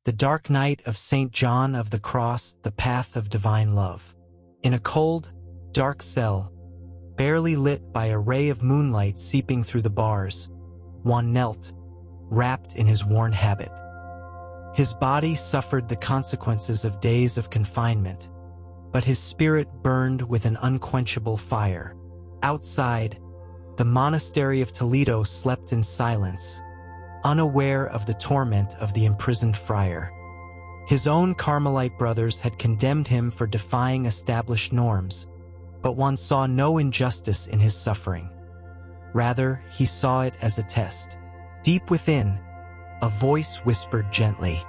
the dark night of St. John of the Cross, the path of divine love. In a cold, dark cell, barely lit by a ray of moonlight seeping through the bars, Juan knelt, wrapped in his worn habit. His body suffered the consequences of days of confinement, but his spirit burned with an unquenchable fire. Outside, the monastery of Toledo slept in silence, unaware of the torment of the imprisoned friar. His own Carmelite brothers had condemned him for defying established norms, but Juan saw no injustice in his suffering. Rather, he saw it as a test. Deep within, a voice whispered gently,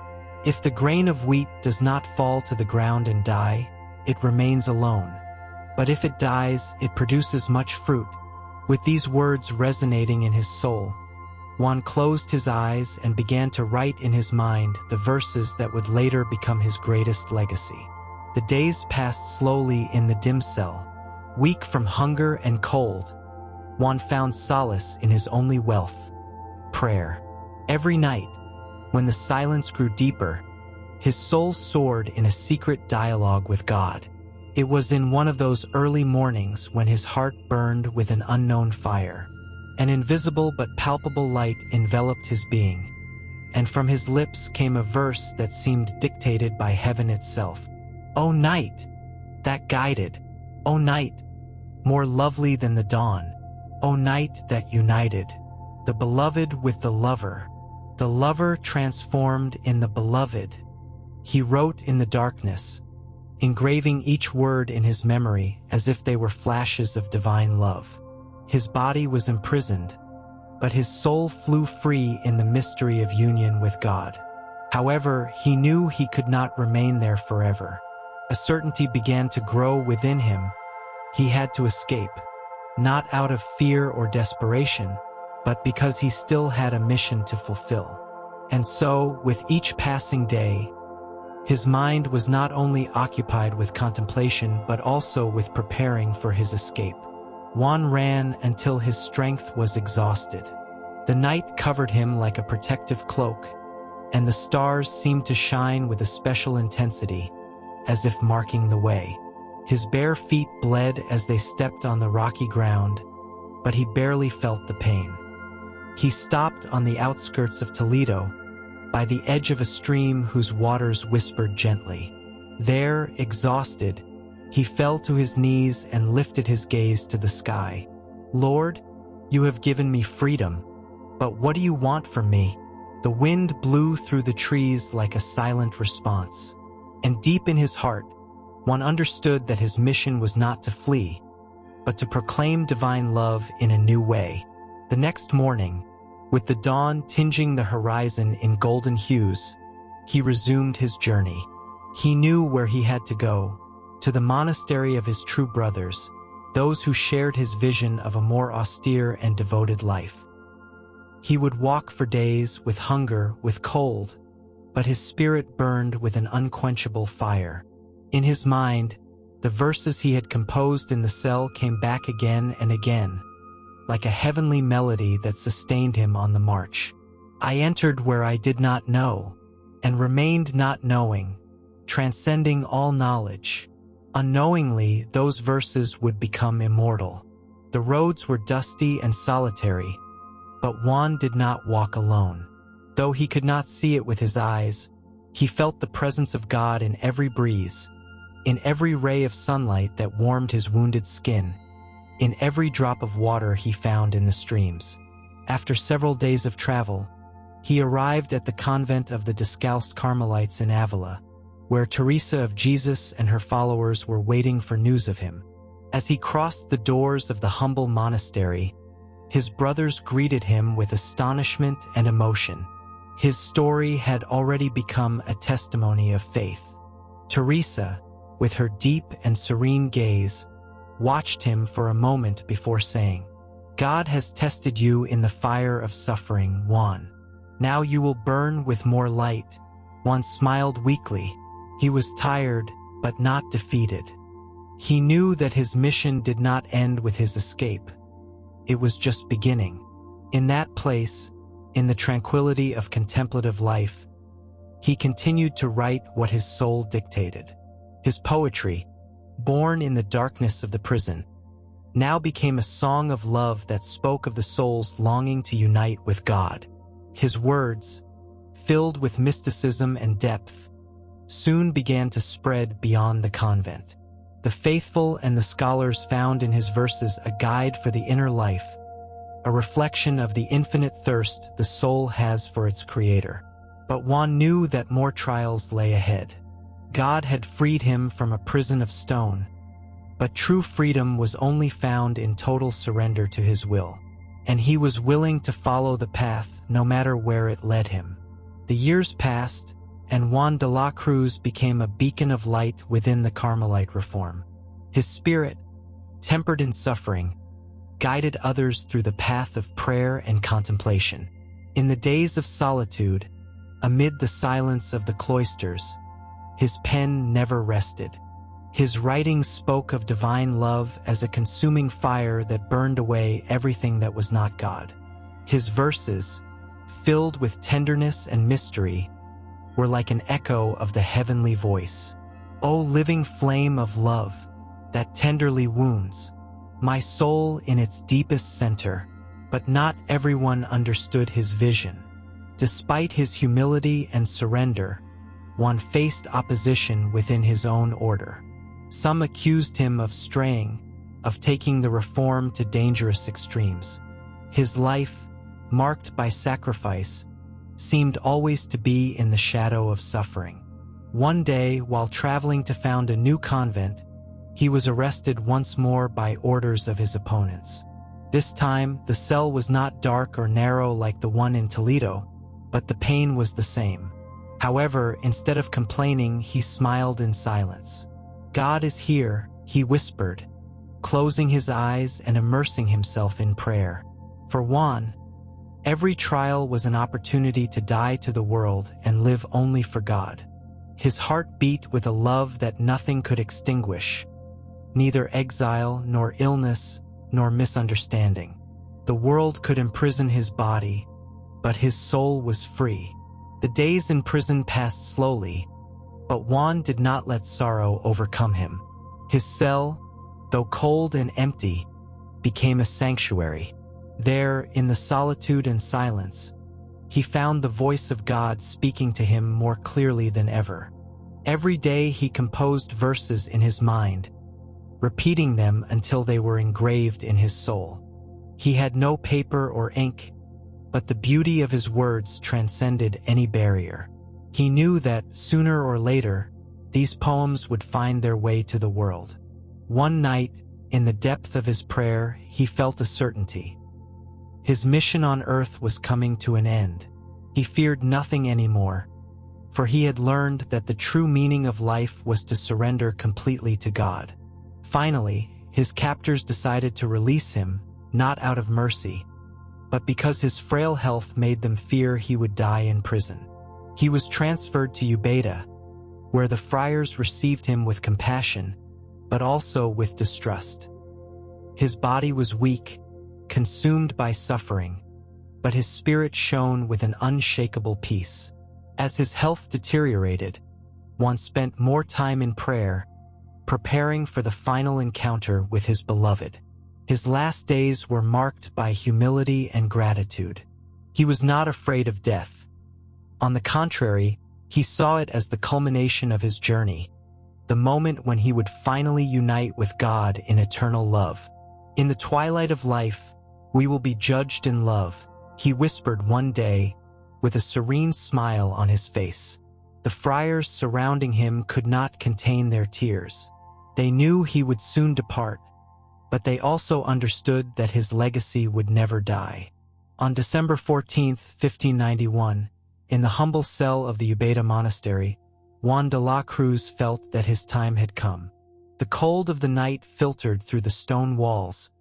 "If the grain of wheat does not fall to the ground and die, it remains alone. But if it dies, it produces much fruit." With these words resonating in his soul, Juan closed his eyes and began to write in his mind the verses that would later become his greatest legacy. The days passed slowly in the dim cell. Weak from hunger and cold, Juan found solace in his only wealth, prayer. Every night, when the silence grew deeper, his soul soared in a secret dialogue with God. It was in one of those early mornings when his heart burned with an unknown fire. An invisible but palpable light enveloped his being, and from his lips came a verse that seemed dictated by heaven itself. "O night, that guided, O night, more lovely than the dawn, O night that united, the beloved with the lover transformed in the beloved." He wrote in the darkness, engraving each word in his memory as if they were flashes of divine love. His body was imprisoned, but his soul flew free in the mystery of union with God. However, he knew he could not remain there forever. A certainty began to grow within him. He had to escape, not out of fear or desperation, but because he still had a mission to fulfill. And so, with each passing day, his mind was not only occupied with contemplation but also with preparing for his escape. Juan ran until his strength was exhausted. The night covered him like a protective cloak, and the stars seemed to shine with a special intensity, as if marking the way. His bare feet bled as they stepped on the rocky ground, but he barely felt the pain. He stopped on the outskirts of Toledo, by the edge of a stream whose waters whispered gently. There, exhausted, he fell to his knees and lifted his gaze to the sky. "Lord, you have given me freedom, but what do you want from me?" The wind blew through the trees like a silent response, and deep in his heart, Juan understood that his mission was not to flee, but to proclaim divine love in a new way. The next morning, with the dawn tinging the horizon in golden hues, he resumed his journey. He knew where he had to go, to the monastery of his true brothers, those who shared his vision of a more austere and devoted life. He would walk for days with hunger, with cold, but his spirit burned with an unquenchable fire. In his mind, the verses he had composed in the cell came back again and again, like a heavenly melody that sustained him on the march. "I entered where I did not know, and remained not knowing, transcending all knowledge." Unknowingly, those verses would become immortal. The roads were dusty and solitary, but Juan did not walk alone. Though he could not see it with his eyes, he felt the presence of God in every breeze, in every ray of sunlight that warmed his wounded skin, in every drop of water he found in the streams. After several days of travel, he arrived at the convent of the Descalced Carmelites in Avila, where Teresa of Jesus and her followers were waiting for news of him. As he crossed the doors of the humble monastery, his brothers greeted him with astonishment and emotion. His story had already become a testimony of faith. Teresa, with her deep and serene gaze, watched him for a moment before saying, "God has tested you in the fire of suffering, Juan. Now you will burn with more light." Juan smiled weakly. He was tired, but not defeated. He knew that his mission did not end with his escape. It was just beginning. In that place, in the tranquility of contemplative life, he continued to write what his soul dictated. His poetry, born in the darkness of the prison, now became a song of love that spoke of the soul's longing to unite with God. His words, filled with mysticism and depth, soon began to spread beyond the convent. The faithful and the scholars found in his verses a guide for the inner life, a reflection of the infinite thirst the soul has for its creator. But Juan knew that more trials lay ahead. God had freed him from a prison of stone, but true freedom was only found in total surrender to his will, and he was willing to follow the path no matter where it led him. The years passed, and Juan de la Cruz became a beacon of light within the Carmelite reform. His spirit, tempered in suffering, guided others through the path of prayer and contemplation. In the days of solitude, amid the silence of the cloisters, his pen never rested. His writings spoke of divine love as a consuming fire that burned away everything that was not God. His verses, filled with tenderness and mystery, were like an echo of the heavenly voice. O living flame of love, that tenderly wounds my soul in its deepest center. But not everyone understood his vision. Despite his humility and surrender, Juan faced opposition within his own order. Some accused him of straying, of taking the reform to dangerous extremes. His life, marked by sacrifice, seemed always to be in the shadow of suffering. One day, while traveling to found a new convent, he was arrested once more by orders of his opponents. This time, the cell was not dark or narrow like the one in Toledo, but the pain was the same. However, instead of complaining, he smiled in silence. God is here, he whispered, closing his eyes and immersing himself in prayer. For Juan, every trial was an opportunity to die to the world and live only for God. His heart beat with a love that nothing could extinguish, neither exile nor illness nor misunderstanding. The world could imprison his body, but his soul was free. The days in prison passed slowly, but Juan did not let sorrow overcome him. His cell, though cold and empty, became a sanctuary. There, in the solitude and silence, he found the voice of God speaking to him more clearly than ever. Every day he composed verses in his mind, repeating them until they were engraved in his soul. He had no paper or ink, but the beauty of his words transcended any barrier. He knew that, sooner or later, these poems would find their way to the world. One night, in the depth of his prayer, he felt a certainty. His mission on earth was coming to an end. He feared nothing anymore, for he had learned that the true meaning of life was to surrender completely to God. Finally, his captors decided to release him, not out of mercy, but because his frail health made them fear he would die in prison. He was transferred to Ubeda, where the friars received him with compassion, but also with distrust. His body was weak, consumed by suffering, but his spirit shone with an unshakable peace. As his health deteriorated, Juan spent more time in prayer, preparing for the final encounter with his beloved. His last days were marked by humility and gratitude. He was not afraid of death. On the contrary, he saw it as the culmination of his journey, the moment when he would finally unite with God in eternal love. In the twilight of life, we will be judged in love, he whispered one day, with a serene smile on his face. The friars surrounding him could not contain their tears. They knew he would soon depart, but they also understood that his legacy would never die. On December 14, 1591, in the humble cell of the Ubeda monastery, Juan de la Cruz felt that his time had come. The cold of the night filtered through the stone walls,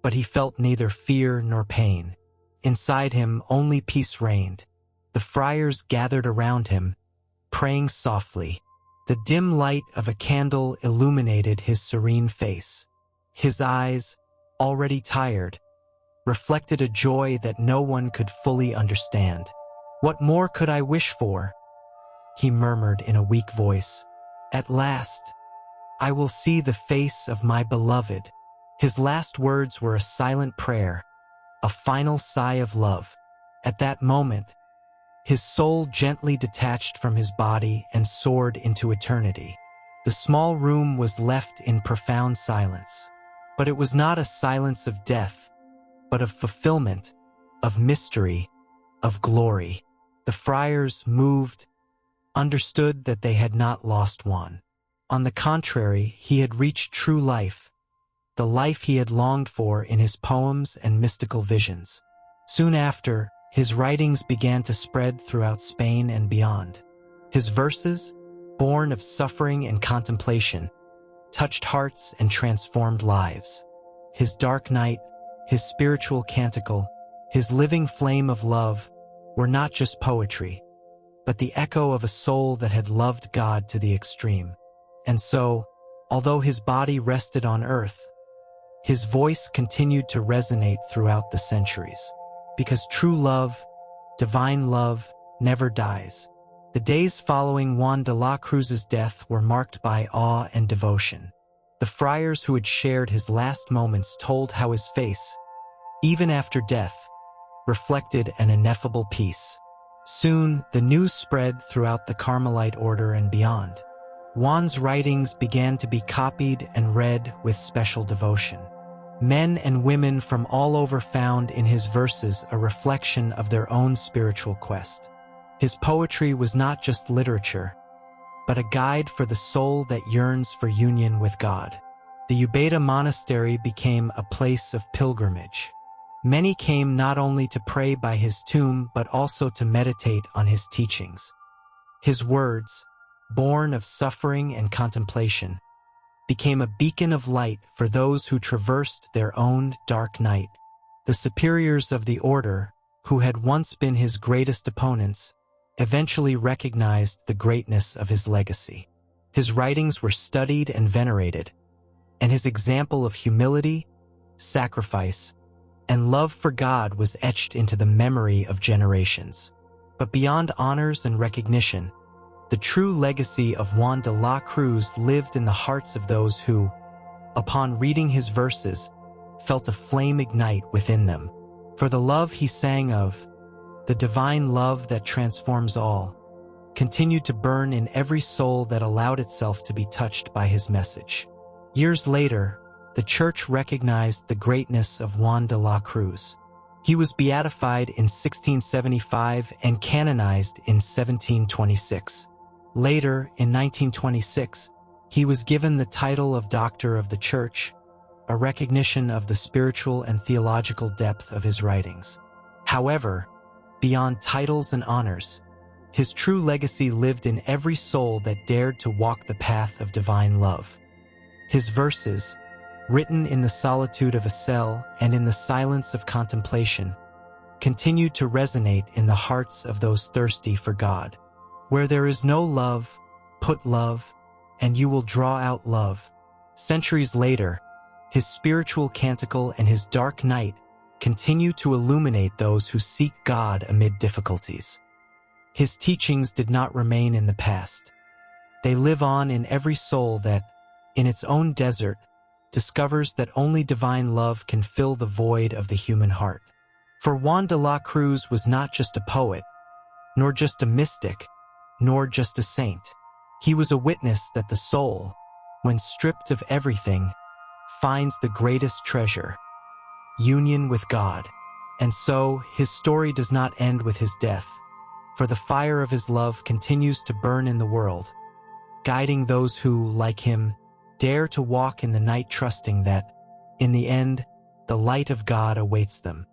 but he felt neither fear nor pain. Inside him, only peace reigned. The friars gathered around him, praying softly. The dim light of a candle illuminated his serene face. His eyes, already tired, reflected a joy that no one could fully understand. "What more could I wish for?" he murmured in a weak voice. "At last, I will see the face of my beloved." His last words were a silent prayer, a final sigh of love. At that moment, his soul gently detached from his body and soared into eternity. The small room was left in profound silence. But it was not a silence of death, but of fulfillment, of mystery, of glory. The friars, moved, understood that they had not lost Juan. On the contrary, he had reached true life, the life he had longed for in his poems and mystical visions. Soon after, his writings began to spread throughout Spain and beyond. His verses, born of suffering and contemplation, touched hearts and transformed lives. His dark night, his spiritual canticle, his living flame of love were not just poetry, but the echo of a soul that had loved God to the extreme. And so, although his body rested on earth, his voice continued to resonate throughout the centuries. Because true love, divine love, never dies. The days following Juan de la Cruz's death were marked by awe and devotion. The friars who had shared his last moments told how his face, even after death, reflected an ineffable peace. Soon, the news spread throughout the Carmelite order and beyond. Juan's writings began to be copied and read with special devotion. Men and women from all over found in his verses a reflection of their own spiritual quest. His poetry was not just literature, but a guide for the soul that yearns for union with God. The Ubeda Monastery became a place of pilgrimage. Many came not only to pray by his tomb but also to meditate on his teachings. His words, born of suffering and contemplation, became a beacon of light for those who traversed their own dark night. The superiors of the order, who had once been his greatest opponents, eventually recognized the greatness of his legacy. His writings were studied and venerated, and his example of humility, sacrifice, and love for God was etched into the memory of generations. But beyond honors and recognition, the true legacy of Juan de la Cruz lived in the hearts of those who, upon reading his verses, felt a flame ignite within them. For the love he sang of, the divine love that transforms all, continued to burn in every soul that allowed itself to be touched by his message. Years later, the Church recognized the greatness of Juan de la Cruz. He was beatified in 1675 and canonized in 1726. Later, in 1926, he was given the title of Doctor of the Church, a recognition of the spiritual and theological depth of his writings. However, beyond titles and honors, his true legacy lived in every soul that dared to walk the path of divine love. His verses, written in the solitude of a cell and in the silence of contemplation, continued to resonate in the hearts of those thirsty for God. Where there is no love, put love, and you will draw out love. Centuries later, his spiritual canticle and his dark night continue to illuminate those who seek God amid difficulties. His teachings did not remain in the past. They live on in every soul that, in its own desert, discovers that only divine love can fill the void of the human heart. For Juan de la Cruz was not just a poet, nor just a mystic, nor just a saint. He was a witness that the soul, when stripped of everything, finds the greatest treasure, union with God. And so, his story does not end with his death, for the fire of his love continues to burn in the world, guiding those who, like him, dare to walk in the night trusting that, in the end, the light of God awaits them.